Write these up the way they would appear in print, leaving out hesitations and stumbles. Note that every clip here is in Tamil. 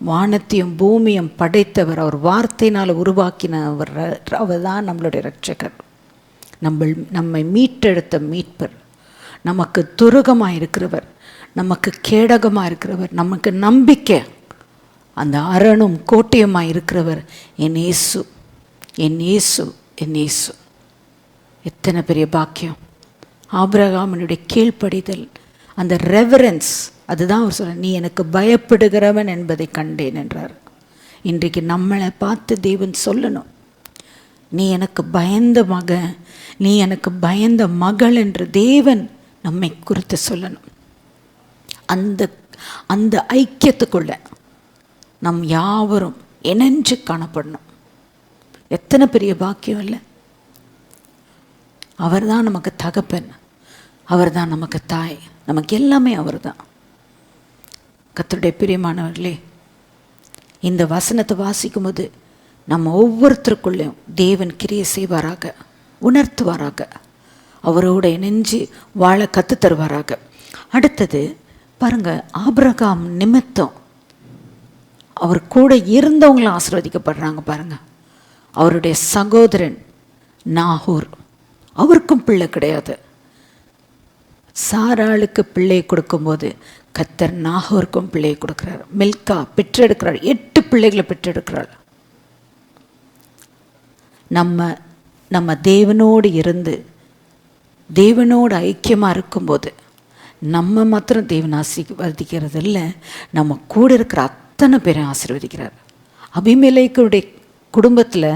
வானத்தையும் பூமியும் படைத்தவர், அவர் வார்த்தையினால் உருவாக்கினவர். அவர் தான் நம்மளுடைய இரட்சகர், நம்மை மீட்டெடுத்த மீட்பர், நமக்கு துருகமாக இருக்கிறவர், நமக்கு கேடகமாக இருக்கிறவர், நமக்கு நம்பிக்கை, அந்த அரணும் கோட்டையுமாக இருக்கிறவர் என் இயேசு, என் இயேசு, என் இயேசு. எத்தனை பெரிய பாக்கியம்! ஆபிரகாமினுடைய கீழ்ப்படிதல், அந்த ரெவரன்ஸ், அதுதான் அவர் சொல்ல, நீ எனக்கு பயப்படுகிறவன் என்பதை கண்டேன் என்றார். இன்றைக்கு நம்மளை பார்த்து தேவன் சொல்லணும், நீ எனக்கு பயந்த மகன், நீ எனக்கு பயந்த மகள் என்று தேவன் நம்மை குறித்து சொல்லணும். அந்த ஐக்கியத்துக்குள்ள நம் யாவரும் இணைஞ்சு காணப்படணும். எத்தனை பெரிய பாக்கியம் இல்லை! அவர் தான் நமக்கு தகப்பன், அவர் தான் நமக்கு தாய், நமக்கு எல்லாமே அவர் தான். கர்த்தருடைய பிரியமானவர்களே, இந்த வசனத்தை வாசிக்கும் போது நம்ம ஒவ்வொருத்தருக்குள்ளேயும் தேவன் கிரியை செய்வாராக, உணர்த்துவாராக, அவரோட இணைஞ்சு வாழ கற்று தருவாராக. அடுத்தது பாருங்க, ஆபிரகாம் நிமித்தம் அவர் கூட இருந்தவங்களும் ஆசீர்வதிக்கப்படுறாங்க. பாருங்க, அவருடைய சகோதரன் நாகூர், அவருக்கும் பிள்ளை கிடையாது. சாராளுக்கு பிள்ளையை கொடுக்கும்போது கர்த்தர் நாகூருக்கும் பிள்ளையை கொடுக்கிறார். மில்கா பெற்றெடுக்கிறார், 8 பிள்ளைகளை பெற்றெடுக்கிறாள். நம்ம தேவனோடு இருந்து தேவனோடு ஐக்கியமாக இருக்கும்போது நம்ம மாத்திரம் தேவன் ஆசீர்வதிக்கிறது இல்லை, நம்ம கூட இருக்கிற அத்தனை பேரை ஆசீர்வதிக்கிறார். அபிமெலேக்குடைய குடும்பத்தில்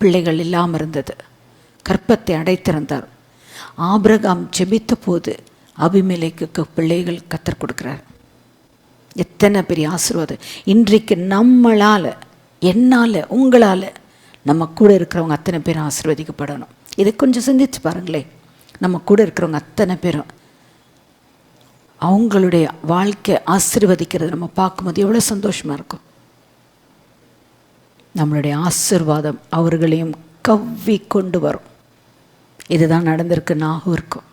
பிள்ளைகள் இல்லாமல் இருந்தது, கற்பத்தை அடைத்திருந்தார். ஆபிரகாம் ஜெபித்த போது அபிமெலேக்குக்கு பிள்ளைகள் கர்த்தர் கொடுக்கிறார். எத்தனை பெரிய ஆசீர்வாதம்! இன்றைக்கு நம்மளால், என்னால், உங்களால் நம்ம கூட இருக்கிறவங்க அத்தனை பேரும் ஆசீர்வதிக்கப்படணும். இதை கொஞ்சம் சிந்திச்சு பாருங்களேன். நம்ம கூட இருக்கிறவங்க அத்தனை பேரும் அவங்களுடைய வாழ்க்கை ஆசீர்வதிக்கிறது நம்ம பார்க்கும்போது எவ்வளோ சந்தோஷமாக இருக்கும். நம்மளுடைய ஆசீர்வாதம் அவர்களையும் கவ்வி கொண்டு வரும். இதுதான் நடந்திருக்கு நாகூருக்கும்.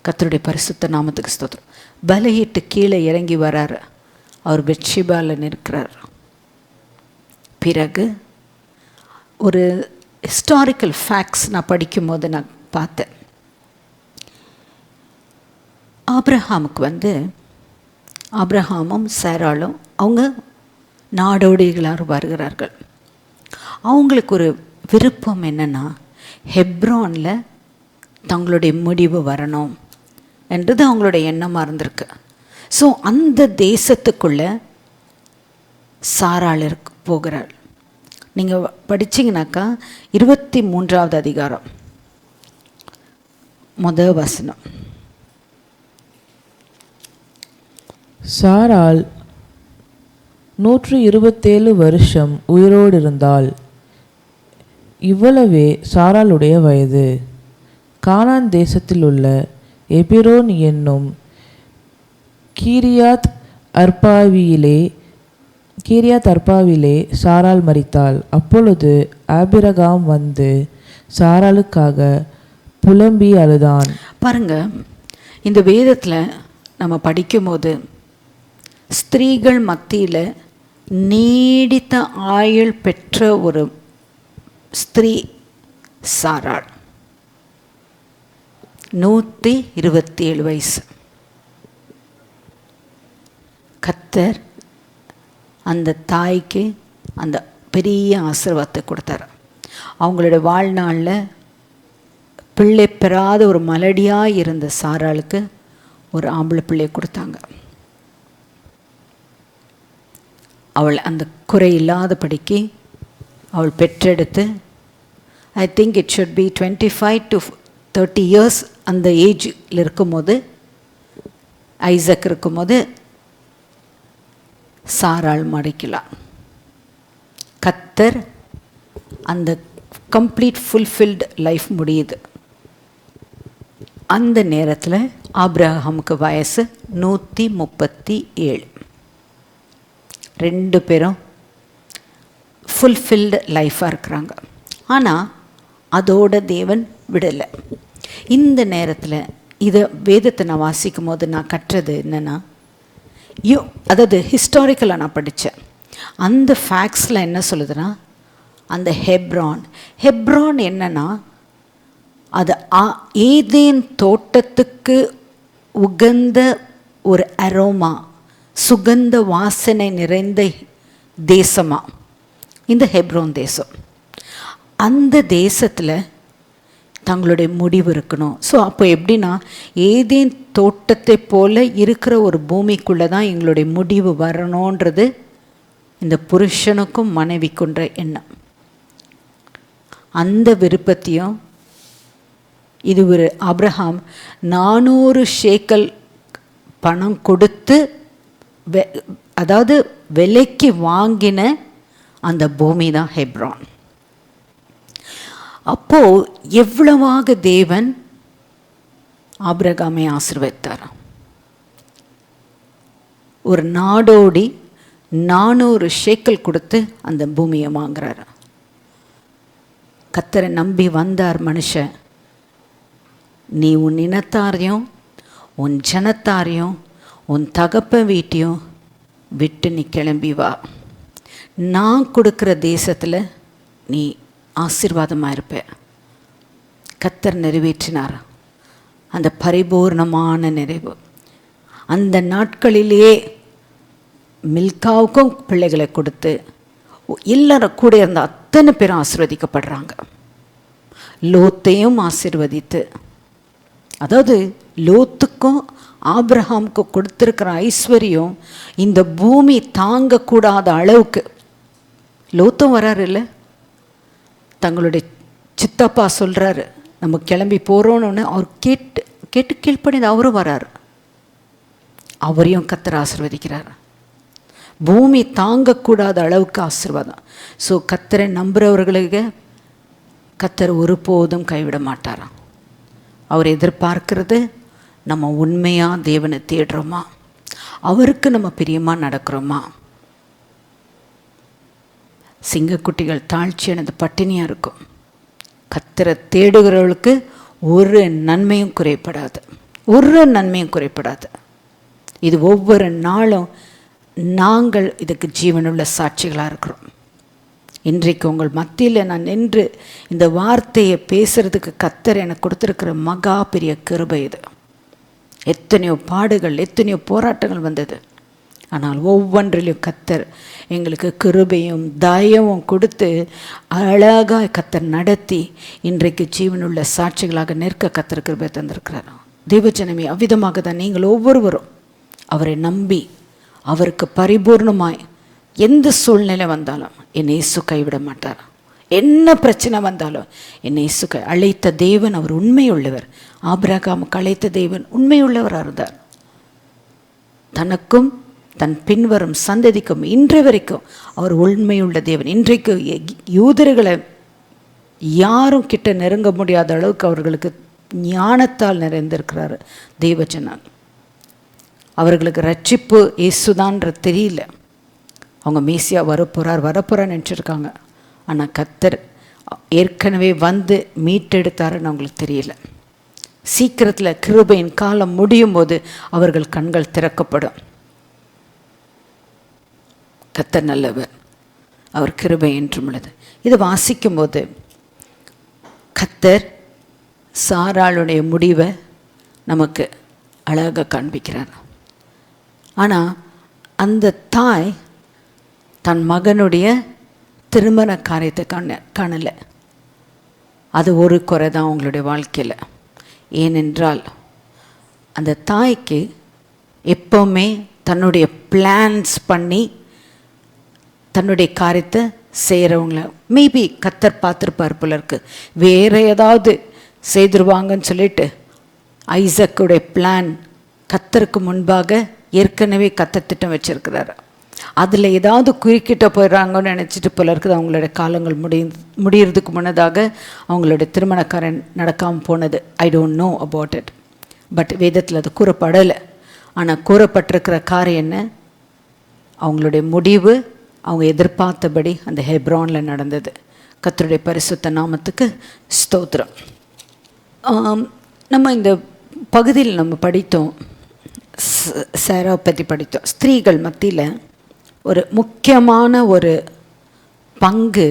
கர்த்தருடைய பரிசுத்த நாமத்துக்கு ஸ்தோத்திரம். பலியிட்டு கீழே இறங்கி வரார், அவர் பெத்ஷிபால நிற்கிறார். பிறகு ஒரு ஹிஸ்டாரிக்கல் ஃபேக்ட்ஸ் நான் படிக்கும்போது நான் பார்த்தேன். ஆபிரகாமும் சாராளும் அவங்க நாடோடிகளாக வருகிறார்கள். அவங்களுக்கு ஒரு விருப்பம் என்னென்னா, ஹெப்ரோனில் தங்களுடைய முடிவு வரணும் என்றது அவங்களுடைய எண்ணமாக இருந்திருக்கு. ஸோ அந்த தேசத்துக்குள்ளே சாராள் போகிறாள். நீங்கள் படிச்சிங்கனாக்கா 23வது அதிகாரம் முதல் வசனம். சாராள் 127 வருஷம் உயிரோடு இருந்தாள். இவ்வளவே சாராளுடைய வயது. கானான் தேசத்தில் உள்ள எபிரோன் என்னும் கீரியாத் அர்பாவிலே சாராள் மரித்தாள். அப்பொழுது ஆபிரகாம் வந்து சாராளுக்காக புலம்பி அழுதான். பாருங்க, இந்த வேதத்தில் நம்ம படிக்கும்போது ஸ்திரீகள் மத்தியில் நீடித்த ஆயுள் பெற்ற ஒரு ஸ்திரீ சாராள். 127 வயசு. கர்த்தர் அந்த தாய்க்கு அந்த பெரிய ஆசீர்வாதத்தை கொடுத்தார். அவங்களோட வாழ்நாளில் பிள்ளை பெறாத ஒரு மலடியாக இருந்த சாராளுக்கு ஒரு ஆம்பளை பிள்ளையை கொடுத்தாங்க. அவள் அந்த குறை இல்லாதபடிக்கு அவள் பெற்றெடுத்து, I think it should be 25 to 30 years அந்த ஏஜில் இருக்கும்போது, ஐசக் இருக்கும்போது சாராள் மடிக்கலாம். கர்த்தர் அந்த கம்ப்ளீட் ஃபுல்ஃபில்டு லைஃப் முடியுது. அந்த நேரத்தில் ஆபிரகாமுக்கு வயசு 137. 2 பேரும் ஃபுல்ஃபில்டு லைஃபாக இருக்கிறாங்க. ஆனால் அதோட தேவன் விடலை. இந்த நேரத்தில் இதை வேதத்தை நான் வாசிக்கும் போது நான் கற்றது என்னென்னா, அதாவது ஹிஸ்டாரிக்கலாக நான் படித்தேன். அந்த ஃபேக்ட்ஸில் என்ன சொல்லுதுன்னா, அந்த ஹெப்ரான் என்னன்னா, அது ஏதேன் தோட்டத்துக்கு உகந்த ஒரு அரோமா, சுகந்த வாசனை நிறைந்த தேசமாக இந்த ஹெப்ரோன் தேசம். அந்த தேசத்தில் தங்களுடைய முடிவு இருக்கணும். ஸோ அப்போ எப்படின்னா, ஏதேன் தோட்டத்தை போல இருக்கிற ஒரு பூமிக்குள்ளே தான் எங்களுடைய முடிவு வரணுன்றது இந்த புருஷனுக்கும் மனைவிக்குன்ற எண்ணம். அந்த விருப்பத்தையும் இது ஒரு ஆபிரகாம் 400 ஷேக்கல் பணம் கொடுத்து அதாவது விலைக்கு வாங்கின அந்த பூமி தான் ஹெப்ரான். அப்போது எவ்வளவாக தேவன் ஆபிரகாமை ஆசீர்வதித்தார். ஒரு நாடோடி 400 ஷேக்கல் கொடுத்து அந்த பூமியை வாங்குறாரு. கர்த்தரை நம்பி வந்தார் மனுஷன். நீ உன் இனத்தாரையும் உன் ஜனத்தாரையும் உன் தகப்ப வீட்டையும் விட்டு நீ கிளம்பி வா, நான் கொடுக்குற தேசத்தில் நீ ஆசீர்வாதமாக இருப்ப. கர்த்தர் நிறைவேற்றினார் அந்த பரிபூர்ணமான நிறைவு. அந்த நாட்களிலேயே மில்காவுக்கும் பிள்ளைகளை கொடுத்து எல்லாரும் கூட இருந்த அத்தனை பேரும் ஆசீர்வதிக்கப்படுறாங்க. லோத்தையும் ஆசீர்வதித்து, அதாவது லோத்துக்கும் ஆபிரகாமுக்கும் கொடுத்துருக்கிற ஐஸ்வர்யம் இந்த பூமி தாங்கக்கூடாத அளவுக்கு. லோத்தும் வராரு இல்லை, தங்களுடைய சித்தப்பா சொல்கிறாரு நம்ம கிளம்பி போகிறோன்னு. அவர் கேட்டு கீழ்ப்படிந்து அவரும் வராரு. அவரையும் கர்த்தர் ஆசீர்வதிக்கிறார். பூமி தாங்கக்கூடாத அளவுக்கு ஆசீர்வாதம். ஸோ கர்த்தரை நம்புகிறவர்களுக்கு கர்த்தர் ஒருபோதும் கைவிட மாட்டாராம். அவர் எதிர்பார்க்கிறது நம்ம உண்மையாக தேவனை தேடுறோமா, அவருக்கு நம்ம பிரியமாக நடக்கிறோமா. சிங்கக்குட்டிகள் தாழ்ச்சியானது பட்டினியாக இருக்கும். கர்த்தரை தேடுகிறவர்களுக்கு ஒரு நன்மையும் குறைப்படாது, ஒரு நன்மையும் குறைப்படாது. இது ஒவ்வொரு நாளும் நாங்கள் இதுக்கு ஜீவனுள்ள சாட்சிகளாக இருக்கிறோம். இன்றைக்கு உங்கள் மத்தியில் நான் நின்று இந்த வார்த்தையை பேசுகிறதுக்கு கர்த்தர் எனக்கு கொடுத்துருக்கிற மகா பெரிய கிருபை இது. எத்தனையோ பாடுகள், எத்தனையோ போராட்டங்கள் வந்தது. ஆனால் ஒவ்வொன்றிலையும் கர்த்தர் எங்களுக்கு கிருபையும் தயவும் கொடுத்து அழகாக கர்த்தர் நடத்தி இன்றைக்கு ஜீவனுள்ள சாட்சிகளாக நிற்க கர்த்தர் கிருபை தந்திருக்கிறார். தேவஜனமே, அவ்விதமாக தான் நீங்கள் ஒவ்வொருவரும் அவரை நம்பி அவருக்கு பரிபூர்ணமாய் எந்த சூழ்நிலை வந்தாலும் என் இயேசு கைவிட மாட்டார். என்ன பிரச்சனை வந்தாலும் என் இயேசு அழைத்த தேவன் அவர் உண்மையுள்ளவர். ஆபிரகாமுக்கு அழைத்த தேவன் உண்மையுள்ளவராக இருந்தார். தனக்கும் தன் பின்வரும் சந்ததிக்கும் இன்று வரைக்கும் அவர் உண்மையுள்ள தேவன். இன்றைக்கு யூதர்களை யாரும் கிட்ட நெருங்க முடியாத அளவுக்கு அவர்களுக்கு ஞானத்தால் நிறைந்திருக்கிறார் தேவஜனன். அவர்களுக்கு ரட்சிப்பு இயேசுதான்ற தெரியல. அவங்க மேசியா வரப்போறான்னு நினச்சிருக்காங்க. ஆனால் கர்த்தர் ஏற்கனவே வந்து மீட்டெடுத்தாருன்னு அவங்களுக்கு தெரியல. சீக்கிரத்தில் கிருபையின் காலம் முடியும் போது அவர்கள் கண்கள் திறக்கப்படும். கர்த்தர் நல்லவர், அவர் கிருபை என்றும் உள்ளது. இது வாசிக்கும்போது கர்த்தர் சாராளுடைய முடிவை நமக்கு அழகாக காண்பிக்கிறார். ஆனால் அந்த தாய் தன் மகனுடைய திருமண காரியத்தை காணலை. அது ஒரு குறை தான் அவங்களுடைய வாழ்க்கையில். ஏனென்றால் அந்த தாய்க்கு எப்போவுமே தன்னுடைய பிளான்ஸ் பண்ணி தன்னுடைய காரியத்தை செய்கிறவங்கள மேபி கர்த்தர் பார்த்துருப்பார் போல இருக்கு. வேறு ஏதாவது செய்திருவாங்கன்னு சொல்லிட்டு ஐசக்குடைய பிளான் கர்த்தருக்கு முன்பாக ஏற்கனவே கர்த்தர் திட்டம் வச்சிருக்கிறாரு. அதில் ஏதாவது குறுக்கிட்ட போயிடுறாங்கன்னு நினச்சிட்டு போல இருக்குது. அவங்களுடைய காலங்கள் முடியறதுக்கு முன்னதாக அவங்களுடைய திருமணக்காரன் நடக்காமல் போனது. I don't know about it. But வேதத்தில் அது கூறப்படலை. ஆனால் கூறப்பட்டிருக்கிற காரியம் என்ன, அவங்களுடைய முடிவு அவங்க எதிர்பார்த்தபடி அந்த ஹெப்ரானில் நடந்தது. கர்த்தருடைய பரிசுத்த நாமத்துக்கு ஸ்தோத்திரம். நம்ம இந்த பகுதியில் நம்ம படித்தோம், சாராவை பற்றி படித்தோம். ஸ்திரீகள் மத்தியில் ஒரு முக்கியமான ஒரு பங்கு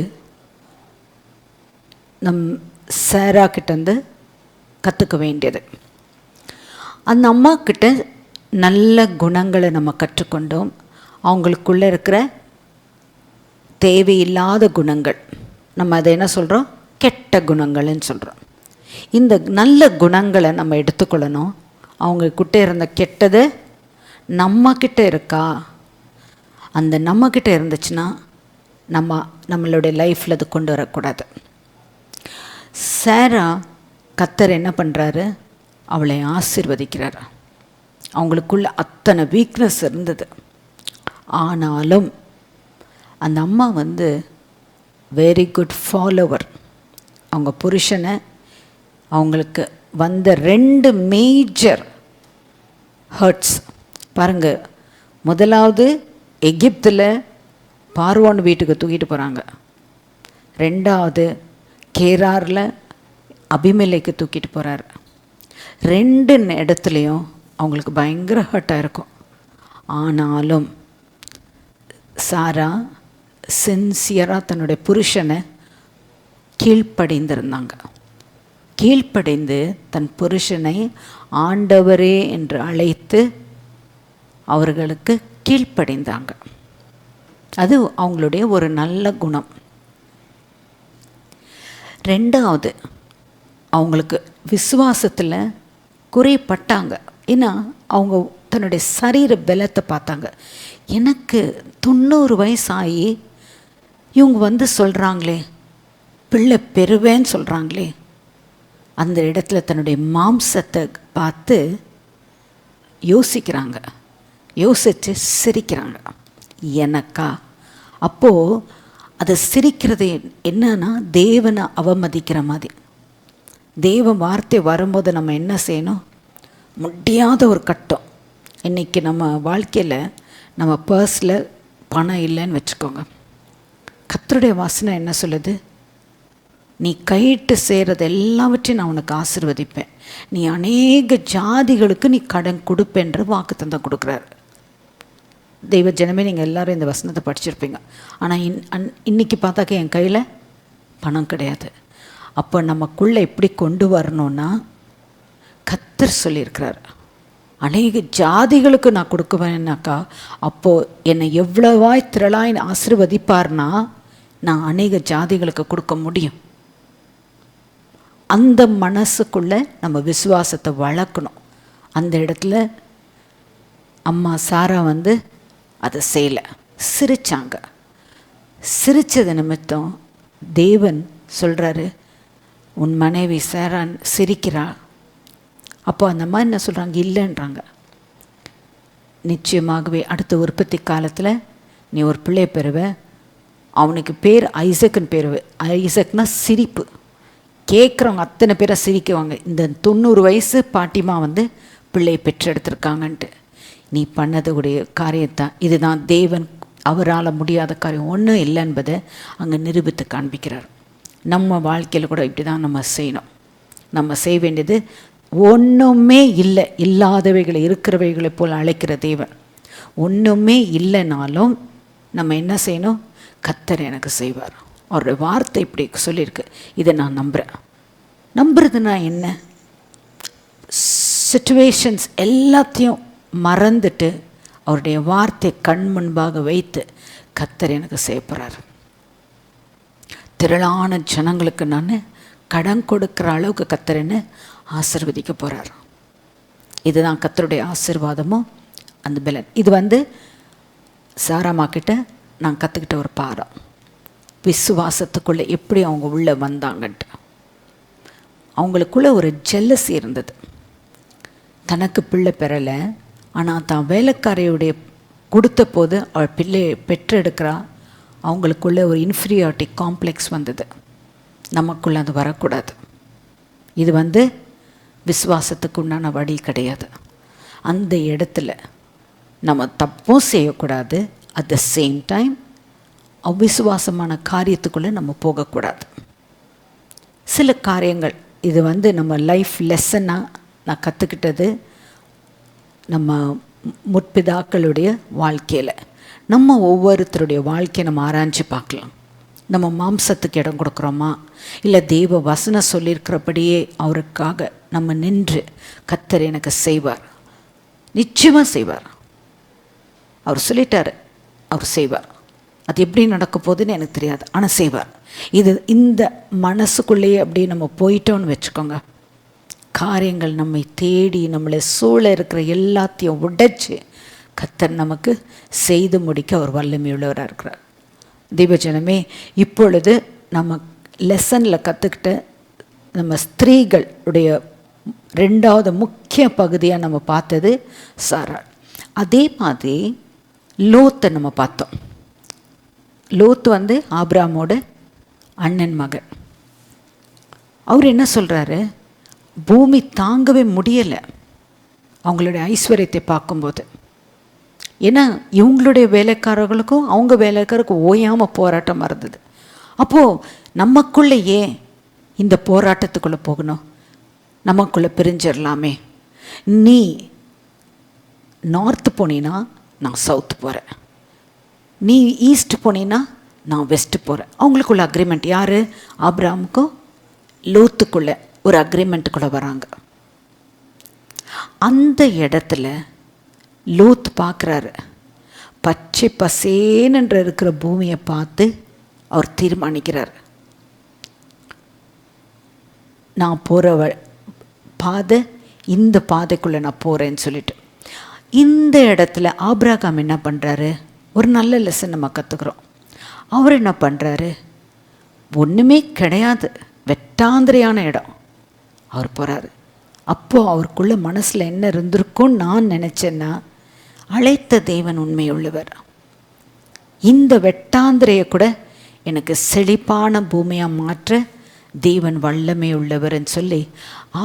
சாரா கிட்டேருந்து கற்றுக்க வேண்டியது. அந்த அம்மா கிட்ட நல்ல குணங்களை நம்ம கற்றுக்கொண்டோம். அவங்களுக்குள்ளே இருக்கிற தேவையில்லாத குணங்கள், நம்ம அதை என்ன சொல்கிறோம், கெட்ட குணங்கள்னு சொல்கிறோம். இந்த நல்ல குணங்களை நம்ம எடுத்துக்கொள்ளணும். அவங்கக்கிட்ட இருந்த கெட்டது நம்மக்கிட்ட இருக்கா, அந்த நம்மக்கிட்ட இருந்துச்சுன்னா நம்மளுடைய லைஃப்பில் அது கொண்டு வரக்கூடாது. சாரா கர்த்தர் என்ன பண்ணுறாரு, அவளை ஆசீர்வதிக்கிறார். அவங்களுக்குள்ள அத்தனை வீக்னஸ் இருந்தது. ஆனாலும் அந்த அம்மா வெரி குட் ஃபாலோவர். அவங்க புருஷனை, அவங்களுக்கு வந்த 2 மேஜர் ஹர்ட்ஸ் பாருங்க. முதலாவது எகிப்தில் பார்வோன் வீட்டுக்கு தூக்கிட்டு போகிறாங்க. 2வது கேராரில் அபிமெலேக்கு தூக்கிட்டு போகிறாரு. 2 இடத்துலையும் அவங்களுக்கு பயங்கர ஹர்ட்டாக இருக்கும். ஆனாலும் சாரா சின்சியராக தன்னுடைய புருஷனை கீழ்ப்படிந்திருந்தாங்க. கீழ்ப்படிந்து தன் புருஷனை ஆண்டவரே என்று அழைத்து அவர்களுக்கு கீழ்ப்படிந்தாங்க. அது அவங்களுடைய ஒரு நல்ல குணம். 2வது, அவங்களுக்கு விசுவாசத்தில் குறைப்பட்டாங்க. ஏன்னா அவங்க தன்னுடைய சரீர பலத்தை பார்த்தாங்க. எனக்கு 90 வயசு ஆகி இவங்க சொல்கிறாங்களே, பிள்ளை பெறுவேன்னு சொல்கிறாங்களே. அந்த இடத்துல தன்னுடைய மாம்சத்தை பார்த்து யோசிக்கிறாங்க. யோசித்து சிரிக்கிறாங்க. எனக்கா? அப்போது அதை சிரிக்கிறது என்னன்னா, தேவனை அவமதிக்கிற மாதிரி. தேவ வார்த்தை வரும்போது நம்ம என்ன செய்யணும், முடியாத ஒரு கட்டம். இன்றைக்கி நம்ம வாழ்க்கையில் நம்ம பர்ஸில் பணம் இல்லைன்னு வச்சுக்கோங்க. கர்த்தருடைய வசனம் என்ன சொல்லுது, நீ கையிட்டு செய்கிறது எல்லாவற்றையும் நான் உனக்கு ஆசீர்வதிப்பேன், நீ அநேக ஜாதிகளுக்கு நீ கடன் கொடுப்பேன்ற வாக்குத்தத்தம் கொடுக்குறாரு. தெய்வ ஜனமே, நீங்கள் எல்லோரும் இந்த வசனத்தை படிச்சிருப்பீங்க. ஆனால் இன்றைக்கி பார்த்தாக்க என் கையில் பணம் கிடையாது. அப்போ நமக்குள்ளே எப்படி கொண்டு வரணும்னா, கர்த்தர் சொல்லியிருக்கிறார், அநேக ஜாதிகளுக்கு நான் கொடுக்குவேன்னாக்கா, அப்போது என்னை எவ்வளவாய் திரளாய் ஆசீர்வதிப்பார்னா நான் அநேக ஜாதிகளுக்கு கொடுக்க முடியும். அந்த மனசுக்குள்ளே நம்ம விசுவாசத்தை வளர்க்கணும். அந்த இடத்துல அம்மா சாரா அதை செய்யலை, சிரித்தாங்க. சிரித்தது நிமித்தம் தேவன் சொல்கிறாரு, உன் மனைவி சாரா சிரிக்கிறா. அப்போ அந்த அம்மா என்ன சொல்கிறாங்க, இல்லைன்றாங்க. நிச்சயமாகவே அடுத்த உற்பத்தி காலத்தில் நீ ஒரு பிள்ளையை பெறுவ, அவனுக்கு பேர் ஐசக்குன்னு பேர். ஐசக்னா சிரிப்பு. கேட்குறவங்க அத்தனை பேரை சிரிக்குவாங்க. இந்த 90 வயசு பாட்டிமா பிள்ளையை பெற்றெடுத்திருக்காங்கன்ட்டு. நீ பண்ணதுடைய காரியத்தான் இதுதான். தேவன் அவரால் முடியாத காரியம் ஒன்றும் இல்லை என்பதை அங்கே நிரூபித்து காண்பிக்கிறார். நம்ம வாழ்க்கையில் கூட இப்படி தான் நம்ம செய்யணும். நம்ம செய்ய வேண்டியது, ஒன்றுமே இல்லை, இல்லாதவைகளை இருக்கிறவைகளை போல் அழைக்கிற தேவன். ஒன்றுமே இல்லைனாலும் நம்ம என்ன செய்யணும், கர்த்தர் எனக்கு செய்வார். அவருடைய வார்த்தை இப்படி சொல்லியிருக்கு, இதை நான் நம்புகிறேன். நம்புறதுனா என்ன, சிச்சுவேஷன்ஸ் எல்லாத்தையும் மறந்துட்டு அவருடைய வார்த்தை கண் முன்பாக வைத்து கர்த்தர் எனக்கு செய்ய போகிறார். திரளான ஜனங்களுக்கு நான் கடன் கொடுக்குற அளவுக்கு கர்த்தர் என்ன ஆசீர்வதிக்க போகிறார். இதுதான் கர்த்தருடைய ஆசீர்வாதமும் அந்த பலன். இது சாராமா கிட்ட நான் கற்றுக்கிட்ட ஒரு பாடம். விசுவாசத்துக்குள்ளே எப்படி அவங்க உள்ளே வந்தாங்கன்ட்டு. அவங்களுக்குள்ளே ஒரு ஜெல்லசி இருந்தது. தனக்கு பிள்ளை பெறலை, ஆனால் தான் வேலைக்காரையுடைய கொடுத்த போது அவள் பிள்ளையை பெற்றெடுக்கிறா. அவங்களுக்குள்ளே ஒரு இன்ஃபீரியாரிட்டி காம்ப்ளெக்ஸ் வந்தது. நமக்குள்ளே அது வரக்கூடாது. இது விசுவாசத்துக்கு உண்டான வழி கிடையாது. அந்த இடத்துல நம்ம தப்பும் செய்யக்கூடாது. அட் த சேம் டைம் அவ்விசுவாசமான காரியத்துக்குள்ளே நம்ம போகக்கூடாது. சில காரியங்கள் இது நம்ம லைஃப் லெசனாக நான் கற்றுக்கிட்டது. நம்ம முற்பிதாக்களுடைய வாழ்க்கையில் நம்ம ஒவ்வொருத்தருடைய வாழ்க்கையை நம்ம ஆராய்ச்சி பார்க்கலாம். நம்ம மாம்சத்துக்கு இடம் கொடுக்குறோமா, இல்லை தெய்வ வசனம் சொல்லியிருக்கிறபடியே அவருக்காக நம்ம நின்று கர்த்தர் எனக்கு செய்வார், நிச்சயமாக செய்வார். அவர் சொல்லிட்டார், அவர் செய்வார். அது எப்படி நடக்க போகுதுன்னு எனக்கு தெரியாது, ஆனால் செய்வார். இந்த மனசுக்குள்ளேயே அப்படியே நம்ம போயிட்டோன்னு வச்சுக்கோங்க, காரியங்கள் நம்மை தேடி நம்மளை சூழ இருக்கிற எல்லாத்தையும் உடைச்சு கர்த்தர் நமக்கு செய்து முடிக்க அவர் வல்லமையுள்ளவராக இருக்கிறார். தெய்வஜனமே, இப்பொழுது நம்ம லெசனில் கற்றுக்கிட்ட நம்ம ஸ்திரீகளுடைய 2வது முக்கிய பகுதியாக நம்ம பார்த்தது சாராள். அதே மாதிரி லோத்தை நம்ம பார்த்தோம். லோத்து ஆபிரகாமோட அண்ணன் மகன். அவர் என்ன சொல்கிறாரு, பூமி தாங்கவே முடியலை அவங்களுடைய ஐஸ்வர்யத்தை பார்க்கும்போது. ஏன்னா இவங்களுடைய வேலைக்காரர்களுக்கும் அவங்க வேலைக்காரருக்கும் ஓயாமல் போராட்டம் இருந்தது. அப்போது நமக்குள்ளேயே இந்த போராட்டத்துக்குள்ளே போகணும், நமக்குள்ளே பிரிஞ்சிடலாமே. நீ நார்த்து போனீன்னா நான் சவுத்து போகிறேன், நீ ஈஸ்ட் போனீன்னா நான் வெஸ்ட்டு போகிறேன். அவங்களுக்குள்ள அக்ரிமெண்ட். யார்? ஆபிரகாமுக்கும் லோத்துக்குள்ளே ஒரு அக்ரிமெண்ட்டுக்குள்ளே வராங்க. அந்த இடத்துல லோத் பார்க்குறாரு, பச்சை பசேனென்று இருக்கிற பூமியை பார்த்து அவர் தீர்மானிக்கிறார், நான் போகிற பாதை இந்த பாதைக்குள்ளே நான் போகிறேன்னு சொல்லிட்டு. இந்த இடத்துல ஆபிரகாம் என்ன பண்ணுறாரு, ஒரு நல்ல லெசன் நம்ம கற்றுக்குறோம். அவர் என்ன பண்ணுறாரு, ஒன்றுமே கிடையாது, வெட்டாந்திரையான இடம் அவர் போகிறாரு. அப்போது அவருக்குள்ள மனசில் என்ன இருந்திருக்கும்னு நான் நினச்சேன்னா, அழைத்த தேவன் உண்மையுள்ளவர், இந்த வெட்டாந்திரையை கூட எனக்கு செழிப்பான பூமியாக மாற்ற தேவன் வல்லமை உள்ளவர்ன்னு சொல்லி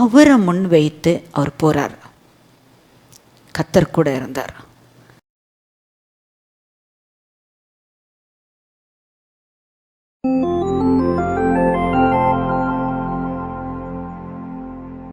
அவரை முன் வைத்து அவர் போகிறார். கர்த்தர் கூட இருந்தார்.